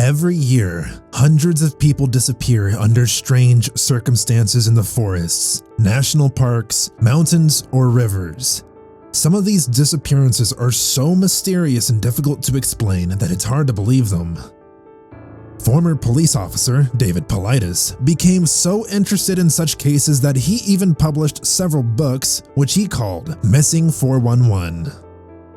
Every year, hundreds of people disappear under strange circumstances in the forests, national parks, mountains, or rivers. Some of these disappearances are so mysterious and difficult to explain that it's hard to believe them. Former police officer David Paulides became so interested in such cases that he even published several books, which he called Missing 411.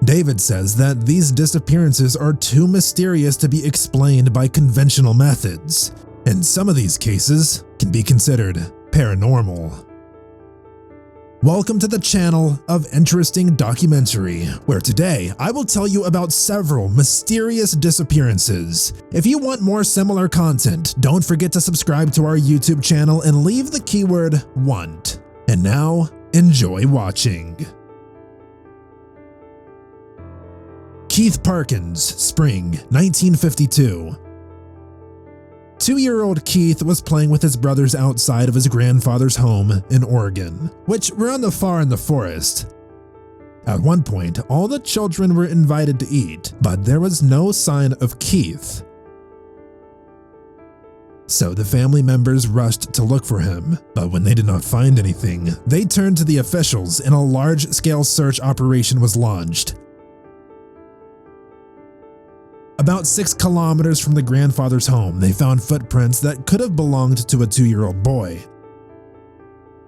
David says that these disappearances are too mysterious to be explained by conventional methods, and some of these cases can be considered paranormal. Welcome to the channel of Interesting Documentary, where today I will tell you about several mysterious disappearances. If you want more similar content, don't forget to subscribe to our YouTube channel and leave the keyword "want." And now, enjoy watching. Keith Parkins, spring 1952. 2-year-old Keith was playing with his brothers outside of his grandfather's home in Oregon, which ran far in the forest. At one point, all the children were invited to eat, but there was no sign of Keith. So the family members rushed to look for him, but when they did not find anything, they turned to the officials and a large-scale search operation was launched. About 6 kilometers from the grandfather's home, they found footprints that could have belonged to a 2-year-old boy.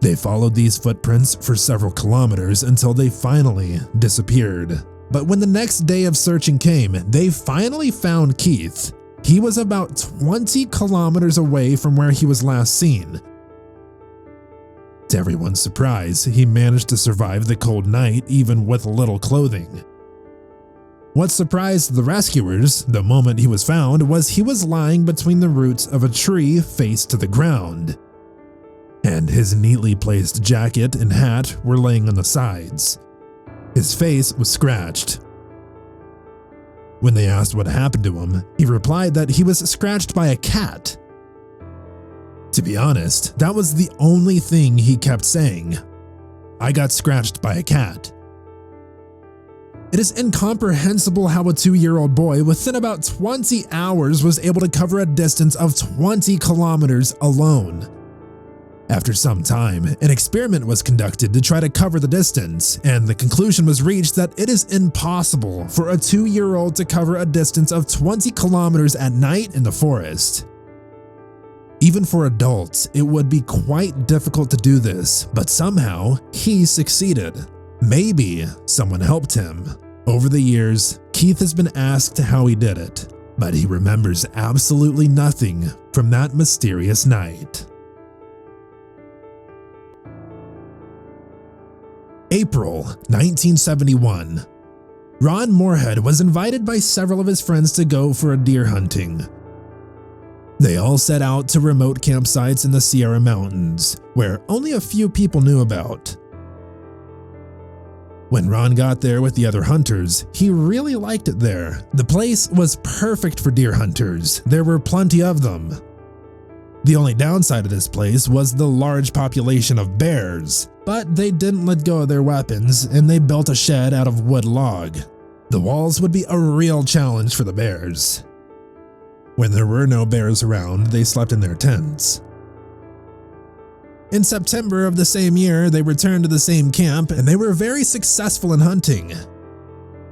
They followed these footprints for several kilometers until they finally disappeared. But when the next day of searching came, they finally found Keith. He was about 20 kilometers away from where he was last seen. To everyone's surprise, he managed to survive the cold night even with little clothing. What surprised the rescuers the moment he was found was he was lying between the roots of a tree face to the ground, and his neatly placed jacket and hat were laying on the sides. His face was scratched. When they asked what happened to him, he replied that he was scratched by a cat. To be honest, that was the only thing he kept saying. "I got scratched by a cat." It is incomprehensible how a 2-year-old boy within about 20 hours was able to cover a distance of 20 kilometers alone. After some time, an experiment was conducted to try to cover the distance, and the conclusion was reached that it is impossible for a 2-year-old to cover a distance of 20 kilometers at night in the forest. Even for adults, it would be quite difficult to do this, but somehow he succeeded. Maybe someone helped him. Over the years, Keith has been asked how he did it, but he remembers absolutely nothing from that mysterious night. April 1971. Ron Moorhead was invited by several of his friends to go for a deer hunting. They all set out to remote campsites in the Sierra Mountains, where only a few people knew about. When Ron got there with the other hunters, he really liked it there. The place was perfect for deer hunters. There were plenty of them. The only downside of this place was the large population of bears, but they didn't let go of their weapons and they built a shed out of wood log. The walls would be a real challenge for the bears. When there were no bears around, they slept in their tents. In September of the same year, they returned to the same camp and they were very successful in hunting.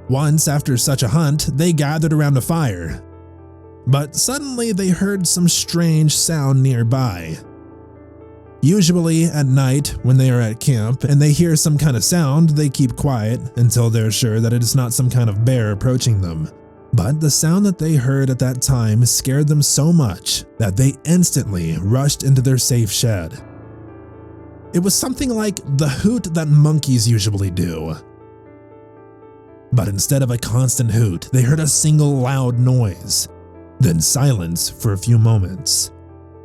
Once after such a hunt, they gathered around a fire. But suddenly they heard some strange sound nearby. Usually at night when they are at camp and they hear some kind of sound, they keep quiet until they're sure that it is not some kind of bear approaching them. But the sound that they heard at that time scared them so much that they instantly rushed into their safe shed. It was something like the hoot that monkeys usually do. But instead of a constant hoot, they heard a single loud noise, then silence for a few moments.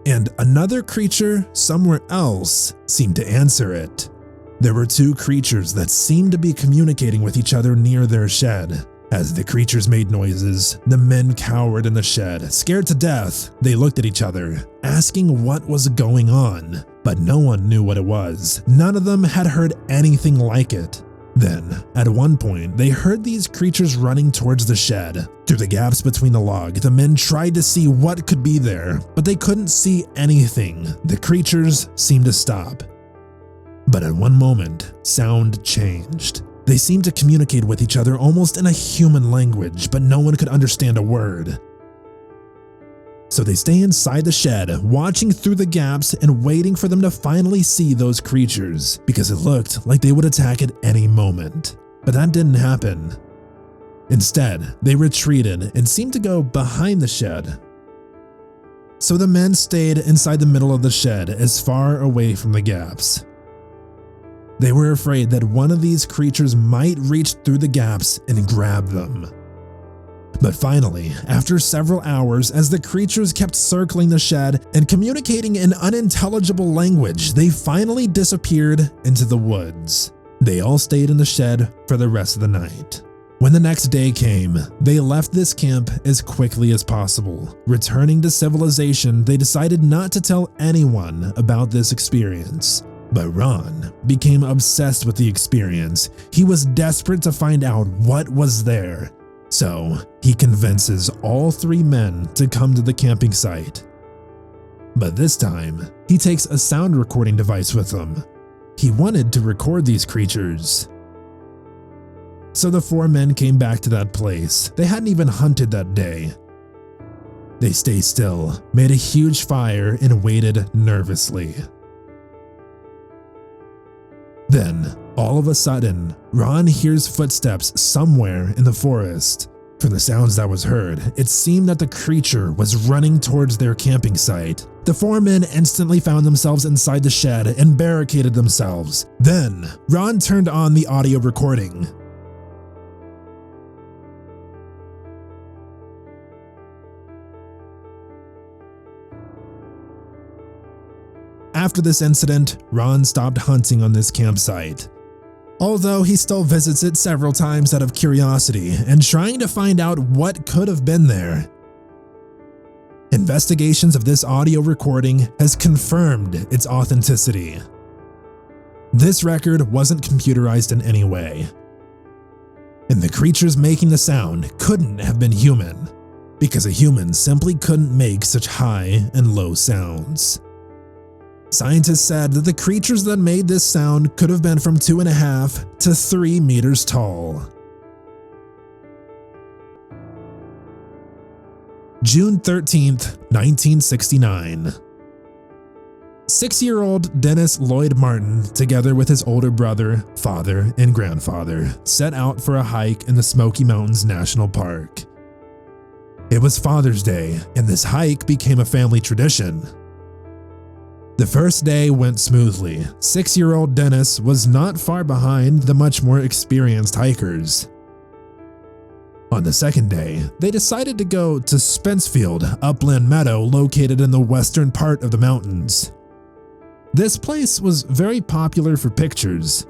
And another creature somewhere else seemed to answer it. There were 2 creatures that seemed to be communicating with each other near their shed. As the creatures made noises, the men cowered in the shed. Scared to death, they looked at each other, asking what was going on, but no one knew what it was. None of them had heard anything like it. Then, at one point, they heard these creatures running towards the shed. Through the gaps between the log, the men tried to see what could be there, but they couldn't see anything. The creatures seemed to stop. But at one moment, sound changed. They seemed to communicate with each other almost in a human language, but no one could understand a word. So they stay inside the shed, watching through the gaps and waiting for them to finally see those creatures, because it looked like they would attack at any moment. But that didn't happen. Instead, they retreated and seemed to go behind the shed. So the men stayed inside the middle of the shed, as far away from the gaps. They were afraid that one of these creatures might reach through the gaps and grab them. But finally, after several hours, as the creatures kept circling the shed and communicating in unintelligible language, they finally disappeared into the woods. They all stayed in the shed for the rest of the night. When the next day came, they left this camp as quickly as possible. Returning to civilization, they decided not to tell anyone about this experience. But Ron became obsessed with the experience. He was desperate to find out what was there. So he convinces all 3 men to come to the camping site. But this time, he takes a sound recording device with him. He wanted to record these creatures. So the 4 men came back to that place. They hadn't even hunted that day. They stayed still, made a huge fire, and waited nervously. Then, all of a sudden, Ron hears footsteps somewhere in the forest. From the sounds that was heard, it seemed that the creature was running towards their camping site. The 4 men instantly found themselves inside the shed and barricaded themselves. Then, Ron turned on the audio recording. After this incident, Ron stopped hunting on this campsite. Although he still visits it several times out of curiosity and trying to find out what could have been there. Investigations of this audio recording has confirmed its authenticity. This record wasn't computerized in any way. And the creatures making the sound couldn't have been human, because a human simply couldn't make such high and low sounds. Scientists said that the creatures that made this sound could have been from 2.5 to 3 meters tall. June 13th, 1969. 6-year-old Dennis Lloyd Martin, together with his older brother, father, and grandfather, set out for a hike in the Smoky Mountains National Park. It was Father's Day, and this hike became a family tradition. The first day went smoothly. 6-year-old Dennis was not far behind the much more experienced hikers. On the second day, they decided to go to Spencefield Upland Meadow located in the western part of the mountains. This place was very popular for pictures.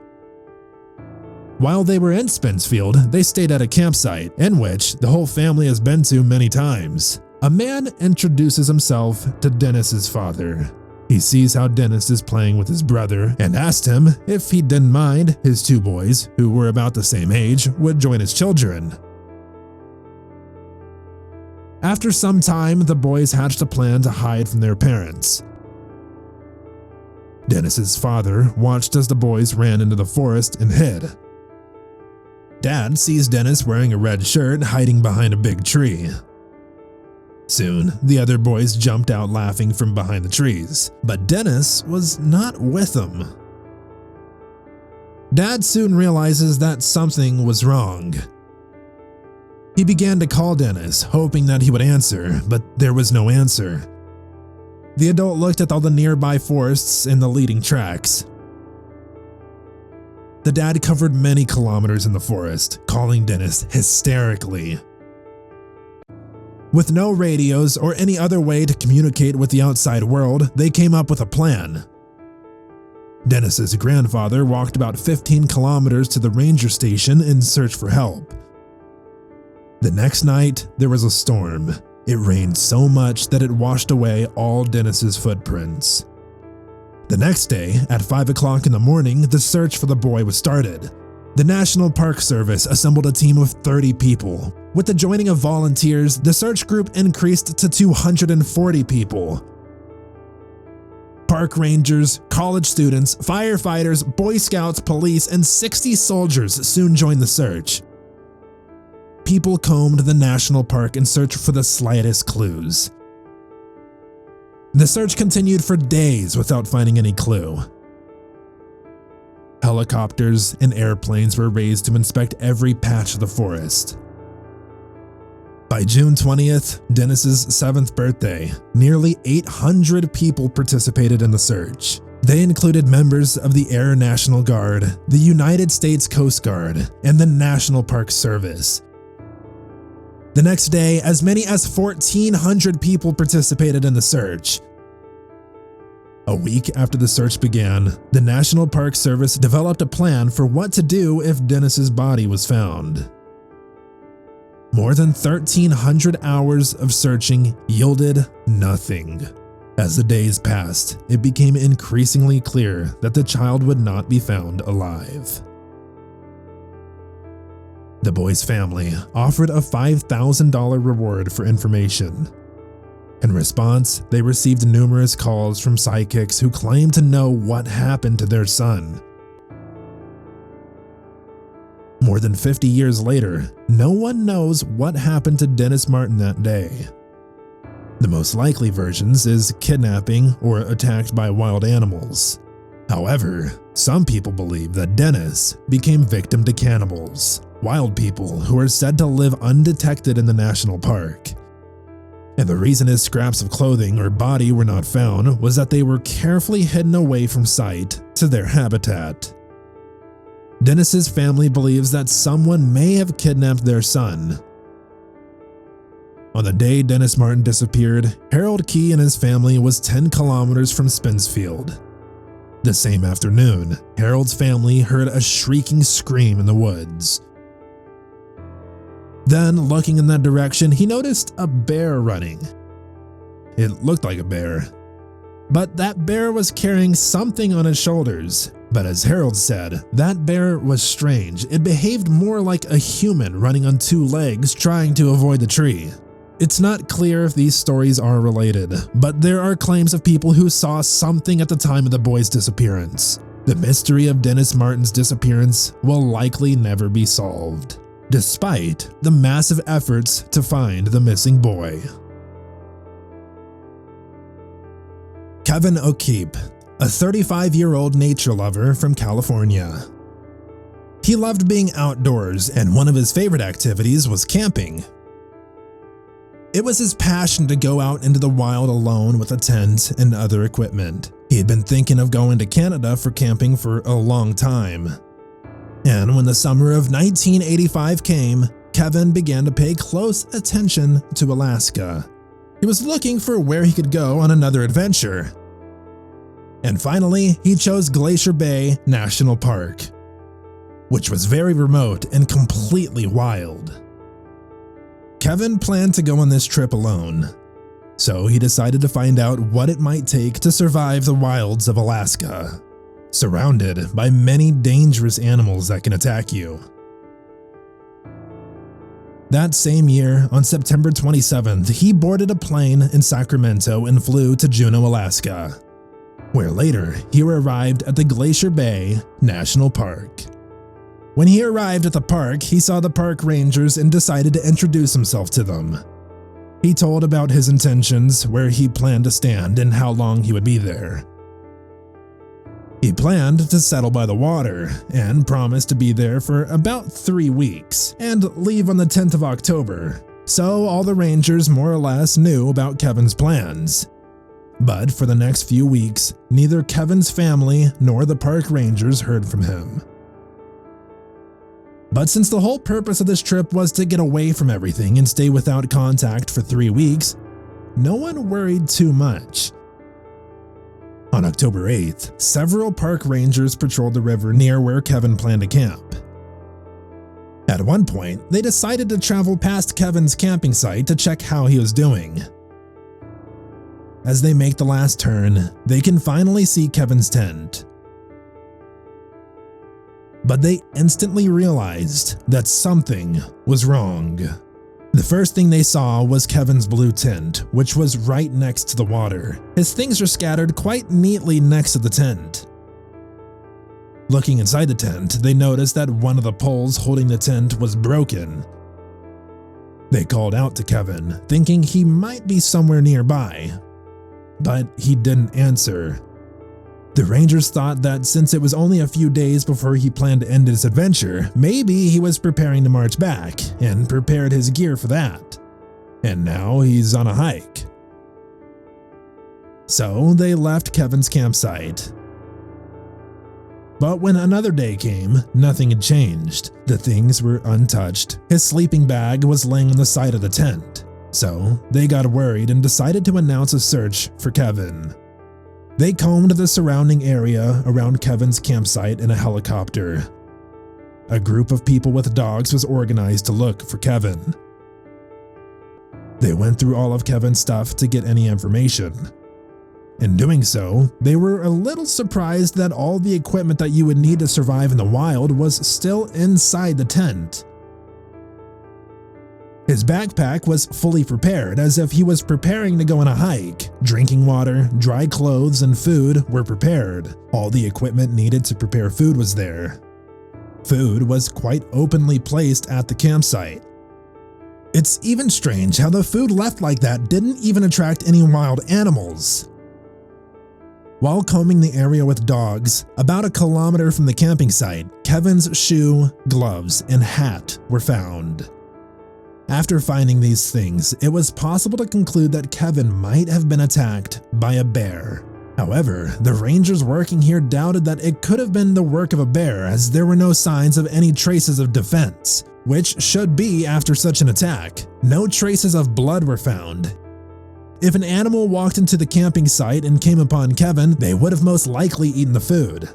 While they were in Spencefield, they stayed at a campsite in which the whole family has been to many times. A man introduces himself to Dennis's father. He sees how Dennis is playing with his brother and asked him if he didn't mind his 2 boys, who were about the same age, would join his children. After some time, the boys hatched a plan to hide from their parents. Dennis's father watched as the boys ran into the forest and hid. Dad sees Dennis wearing a red shirt hiding behind a big tree. Soon, the other boys jumped out laughing from behind the trees, but Dennis was not with them. Dad soon realizes that something was wrong. He began to call Dennis, hoping that he would answer, but there was no answer. The adult looked at all the nearby forests and the leading tracks. The dad covered many kilometers in the forest, calling Dennis hysterically. With no radios or any other way to communicate with the outside world, they came up with a plan. Dennis's grandfather walked about 15 kilometers to the ranger station in search for help. The next night, there was a storm. It rained so much that it washed away all Dennis's footprints. The next day, at 5 o'clock in the morning, the search for the boy was started. The National Park Service assembled a team of 30 people. With the joining of volunteers, the search group increased to 240 people. Park rangers, college students, firefighters, Boy Scouts, police, and 60 soldiers soon joined the search. People combed the national park in search for the slightest clues. The search continued for days without finding any clue. Helicopters and airplanes were raised to inspect every patch of the forest. By June 20th, Dennis's 7th birthday, nearly 800 people participated in the search. They included members of the Air National Guard, the United States Coast Guard, and the National Park Service. The next day, as many as 1,400 people participated in the search. A week after the search began, the National Park Service developed a plan for what to do if Dennis's body was found. More than 1,300 hours of searching yielded nothing. As the days passed, it became increasingly clear that the child would not be found alive. The boy's family offered a $5,000 reward for information. In response, they received numerous calls from psychics who claimed to know what happened to their son. More than 50 years later, no one knows what happened to Dennis Martin that day. The most likely versions is kidnapping or attacked by wild animals. However, some people believe that Dennis became victim to cannibals, wild people who are said to live undetected in the national park. And the reason his scraps of clothing or body were not found was that they were carefully hidden away from sight to their habitat. Dennis's family believes that someone may have kidnapped their son. On the day Dennis Martin disappeared, Harold Key and his family was 10 kilometers from Spinsfield. The same afternoon, Harold's family heard a shrieking scream in the woods. Then, looking in that direction, he noticed a bear running. It looked like a bear, but that bear was carrying something on his shoulders. But as Harold said, that bear was strange. It behaved more like a human running on 2 legs trying to avoid the tree. It's not clear if these stories are related, but there are claims of people who saw something at the time of the boy's disappearance. The mystery of Dennis Martin's disappearance will likely never be solved, despite the massive efforts to find the missing boy. Kevin O'Keefe, a 35-year-old nature lover from California. He loved being outdoors, and one of his favorite activities was camping. It was his passion to go out into the wild alone with a tent and other equipment. He had been thinking of going to Canada for camping for a long time. And when the summer of 1985 came, Kevin began to pay close attention to Alaska. He was looking for where he could go on another adventure. And finally, he chose Glacier Bay National Park, which was very remote and completely wild. Kevin planned to go on this trip alone, so he decided to find out what it might take to survive the wilds of Alaska, surrounded by many dangerous animals that can attack you. That same year, on September 27th, he boarded a plane in Sacramento and flew to Juneau, Alaska, where later he arrived at the Glacier Bay National Park. When he arrived at the park, he saw the park rangers and decided to introduce himself to them. He told about his intentions, where he planned to stand, and how long he would be there. He planned to settle by the water and promised to be there for about 3 weeks and leave on the 10th of October, so all the rangers more or less knew about Kevin's plans. But for the next few weeks, neither Kevin's family nor the park rangers heard from him. But since the whole purpose of this trip was to get away from everything and stay without contact for 3 weeks, no one worried too much. On October 8th, several park rangers patrolled the river near where Kevin planned to camp. At one point, they decided to travel past Kevin's camping site to check how he was doing. As they make the last turn, they can finally see Kevin's tent. but they instantly realized that something was wrong. The first thing they saw was Kevin's blue tent, which was right next to the water. His things were scattered quite neatly next to the tent. Looking inside the tent, they noticed that one of the poles holding the tent was broken. They called out to Kevin, thinking he might be somewhere nearby, but he didn't answer. The Rangers thought that since it was only a few days before he planned to end his adventure, maybe he was preparing to march back and prepared his gear for that. And now he's on a hike. So they left Kevin's campsite. But when another day came, nothing had changed. The things were untouched. His sleeping bag was laying on the side of the tent. So they got worried and decided to announce a search for Kevin. They combed the surrounding area around Kevin's campsite in a helicopter. A group of people with dogs was organized to look for Kevin. They went through all of Kevin's stuff to get any information. In doing so, they were a little surprised that all the equipment that you would need to survive in the wild was still inside the tent. His backpack was fully prepared, as if he was preparing to go on a hike. Drinking water, dry clothes, and food were prepared. All the equipment needed to prepare food was there. Food was quite openly placed at the campsite. It's even strange how the food left like that didn't even attract any wild animals. While combing the area with dogs, about a kilometer from the camping site, Kevin's shoe, gloves, and hat were found. After finding these things, it was possible to conclude that Kevin might have been attacked by a bear. However, the Rangers working here doubted that it could have been the work of a bear, as there were no signs of any traces of defense, which should be after such an attack. No traces of blood were found. If an animal walked into the camping site and came upon Kevin, they would have most likely eaten the food.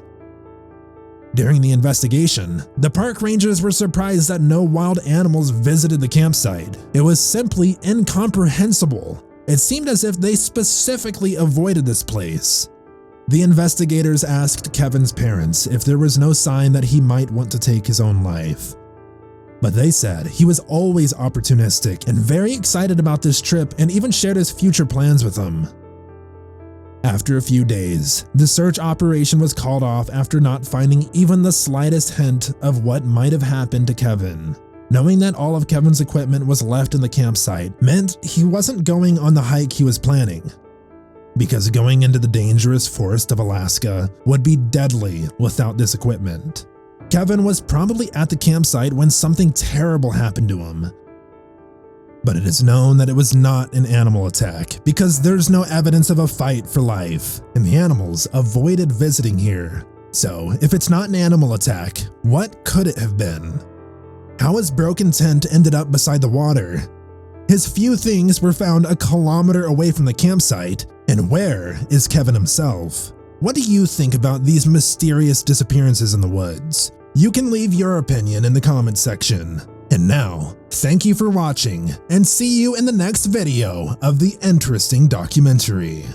During the investigation, the park rangers were surprised that no wild animals visited the campsite. It was simply incomprehensible. It seemed as if they specifically avoided this place. The investigators asked Kevin's parents if there was no sign that he might want to take his own life. But they said he was always opportunistic and very excited about this trip, and even shared his future plans with them. After a few days, the search operation was called off after not finding even the slightest hint of what might have happened to Kevin. Knowing that all of Kevin's equipment was left in the campsite meant he wasn't going on the hike he was planning, because going into the dangerous forest of Alaska would be deadly without this equipment. Kevin was probably at the campsite when something terrible happened to him. But it is known that it was not an animal attack, because there's no evidence of a fight for life, and the animals avoided visiting here. So, if it's not an animal attack, what could it have been? How his broken tent ended up beside the water? His few things were found a kilometer away from the campsite, and where is Kevin himself? What do you think about these mysterious disappearances in the woods? You can leave your opinion in the comments section. And now, thank you for watching, and see you in the next video of the interesting documentary.